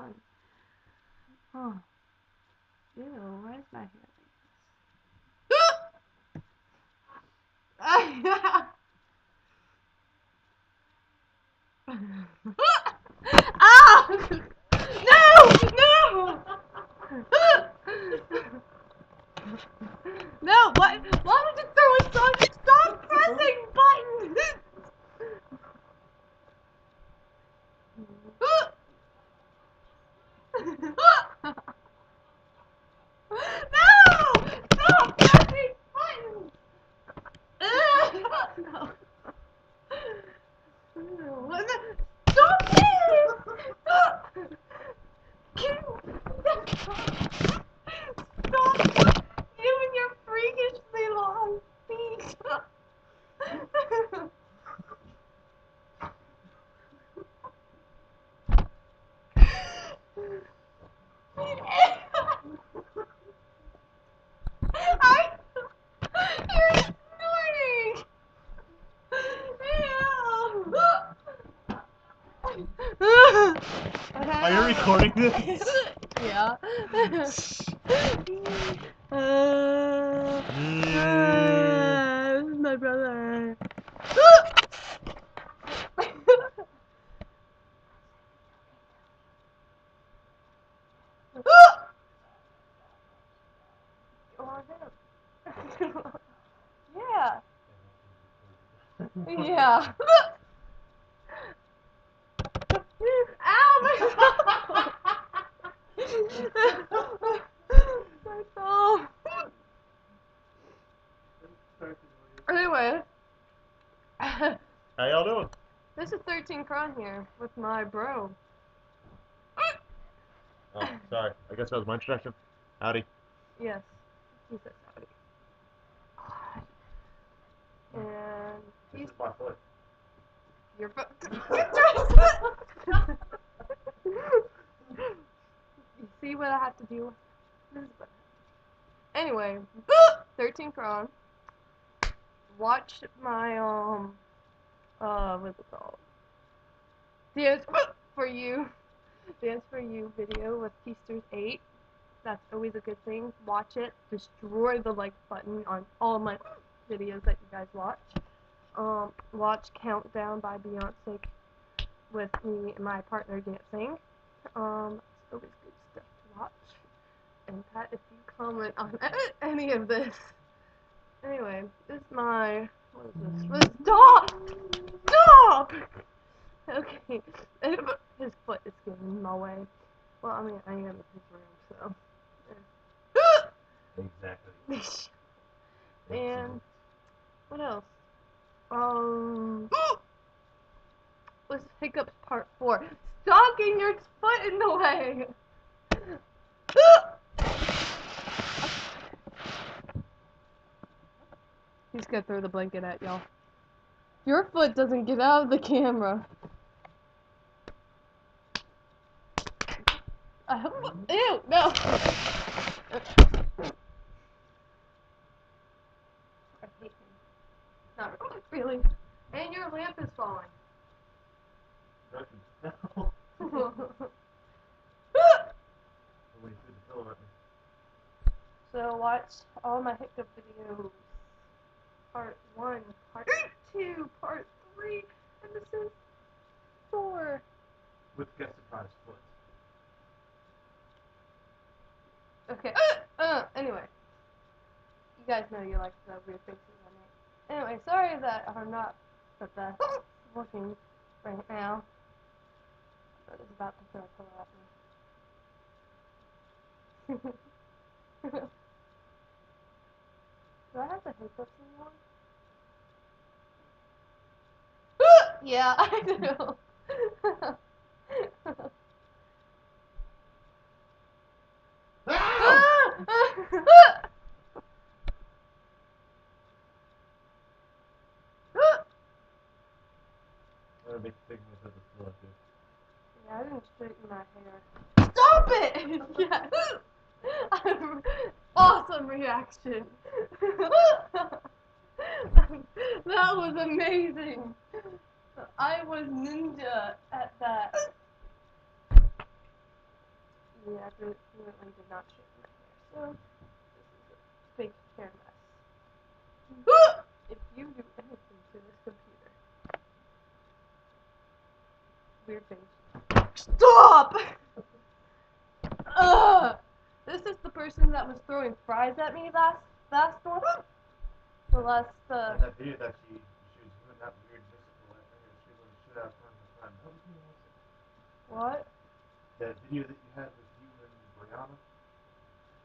fun. Oh. Ew, why is my hair like this? Ah! No! No! No, what? Why would you throw a song? Stop pressing buttons! No! Stop pressing buttons! No. What the? Stop it! Stop! Stop giving your freakishly long feet! You're snorting! Ew! Are you recording this? Yeah. This is my brother. Yeah. Yeah. Ow, my my thumb. Anyway. How y'all doing? This is 13 Cron here with my bro. Oh, sorry. I guess that was my introduction. Howdy. Yes, he says howdy. And This is my foot. your foot. You see what I have to deal with? This is what Anyway, 13 Cron. Watch my what's it called? Dance for you. Dance for You video with Keisters 8. That's always a good thing. Watch it. Destroy the like button on all of my videos that you guys watch. Watch Countdown by Beyonce with me and my partner dancing. It's always good stuff to watch. And Pat, if you comment on any of this. Anyway, this is my what is this? Stop! Stop! Okay. His foot is getting in my way. Well, I mean, I am in his room, so. Exactly. And what else? Was Hiccups Part 4. Stop getting your foot in the way! He's gonna throw the blanket at y'all. Your foot doesn't get out of the camera. Ew, no! I hate him. Not really. And your lamp is falling. So watch all my hiccup videos. Part 1, Part 2, Part 3, and this is 4. With guest surprise foot. Okay. Anyway. You guys know you like the weird faces I make. Anyway, sorry that I'm not the best looking right now. But it's about to throw a pillow at me. Do I have the hiccups anymore? Yeah, I do. Yeah, I didn't straighten my hair. Stop it! Yes! Awesome reaction! That was amazing! I was ninja at that. Yeah, I definitely did not shave my hair, so this is a big hair mess. If you do anything to this computer, weird face. Stop! Ugh! This is the person that was throwing fries at me last one. The last And that video that she was doing that weird mystical thing and she was going to shoot out from the front. That was me also. what? That video that you had with you and Brianna.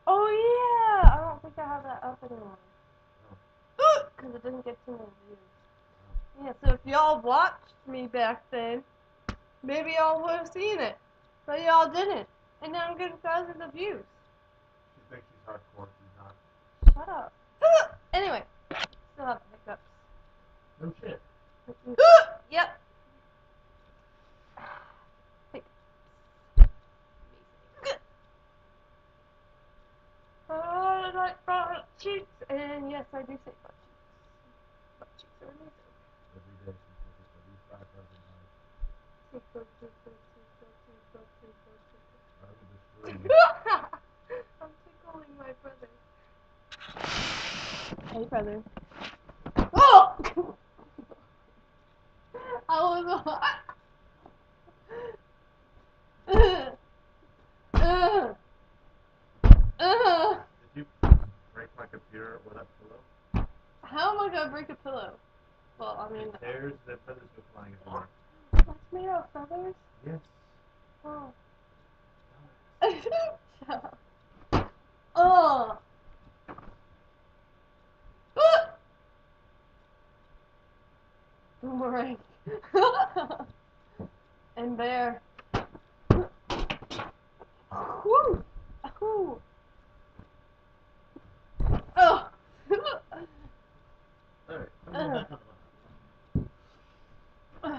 Oh yeah! I don't think I have that up anymore. Because it didn't get too many views. Yeah, so if y'all watched me back then, maybe y'all would have seen it. But y'all didn't. And now I'm getting thousands of views. She thinks she's hardcore. She's not. Shut up. Anyway, still have hiccups. No shit. Yep. I like butt cheeks, and yes, I do say butt cheeks. Butt cheeks are amazing. Every day she says it at least 5,000 times. I will destroy you. I'm tickling my brother. Hey, brother. Whoa! I was Did you break my computer with that pillow? How am I gonna break a pillow? Well, I mean, It tears, the feathers go flying everywhere. that's made out of feathers? Yes. Oh. Shut up. Oh. Boomerang. And there. Woo! Woo! Oh! Alright, I'm going back on the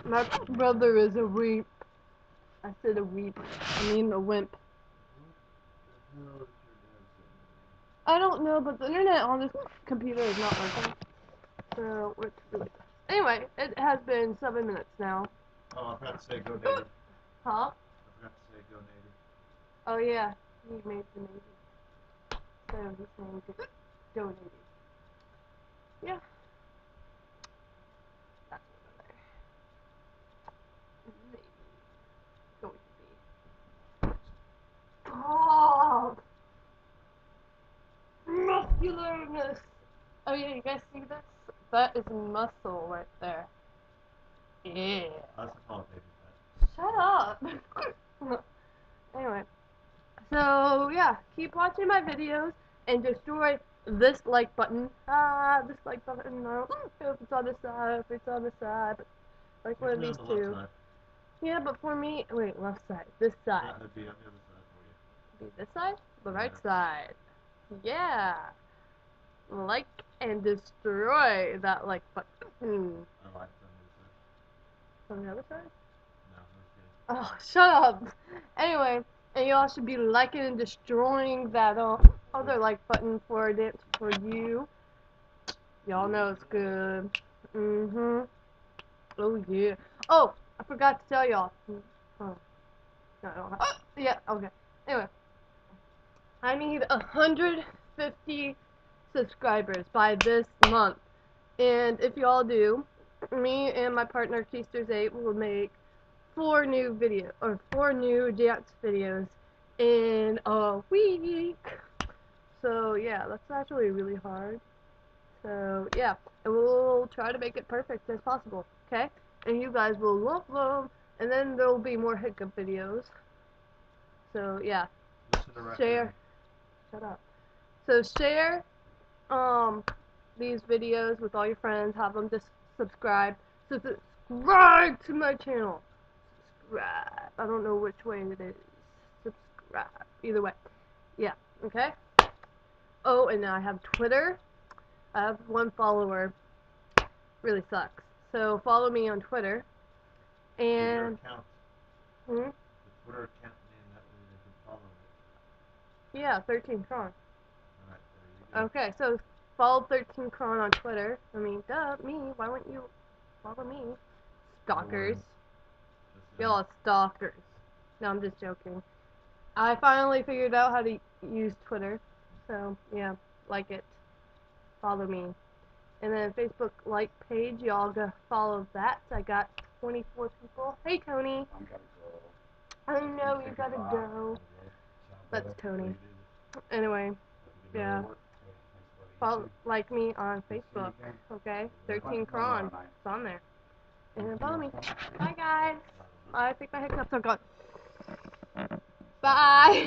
My brother is a weep. I said a weep. I mean a wimp. What the hell is your dad saying? I don't know, but the internet on this computer is not working. So, it's really bad. Anyway, it has been 7 minutes now. Oh, I forgot to say go native. Huh? I forgot to say go native. Oh yeah, he made the Navy. So he's saying go Navy. Yeah. That's over there. Navy. Going to be. Oh! Muscularness! Oh yeah, you guys see this? That is muscle right there. Yeah. That's a call baby fat. Shut up! Anyway. So yeah, keep watching my videos and destroy this like button. This like button. I don't know if it's on this side, if it's on this side, but like one of Usually these on the two. left side. Yeah, but for me, wait, left side, this side. Yeah, it'd be on the other side for you. Be this side, the right Yeah. side. Yeah. Like and destroy that like button. I like it on the other side. On the other side? No, I'm just kidding. Oh, shut up. Anyway, and y'all should be liking and destroying that other like button for it for you. Y'all know it's good. Oh yeah. Oh, I forgot to tell y'all. Oh, no, I don't have. Yeah. Okay. Anyway, I need 150 subscribers by this month, and if y'all do, me and my partner Keisters8 will make 4 new dance videos in a week. So yeah, that's actually really hard. So yeah, and we'll try to make it perfect as possible, okay? And you guys will love them, and then there will be more hiccup videos. So yeah, Listen to rap share. Danny. Shut up. So share these videos with all your friends. Have them just subscribe. So subscribe to my channel. Subscribe. I don't know which way it is. Subscribe. Either way. Yeah. Okay. Oh, and now I have Twitter. I have 1 follower. Really sucks. So follow me on Twitter. Give your And account. hmm? The Twitter account name, that way they can follow it. Yeah, 13 Cron. Alright, there you go. Okay, so follow 13 Cron on Twitter. I mean, duh, me. Why wouldn't you follow me? Stalkers. Just Y'all are stalkers. No, I'm just joking. I finally figured out how to use Twitter. So, yeah, like it. Follow me. And then Facebook like page, y'all go follow that. I got 24 people. Hey, Tony. I know you gotta go. That's Tony. Anyway, yeah. Follow, like me on Facebook, okay? 13 Cron. It's on there. And then follow me. Bye, guys. I think my hiccups are gone. Bye.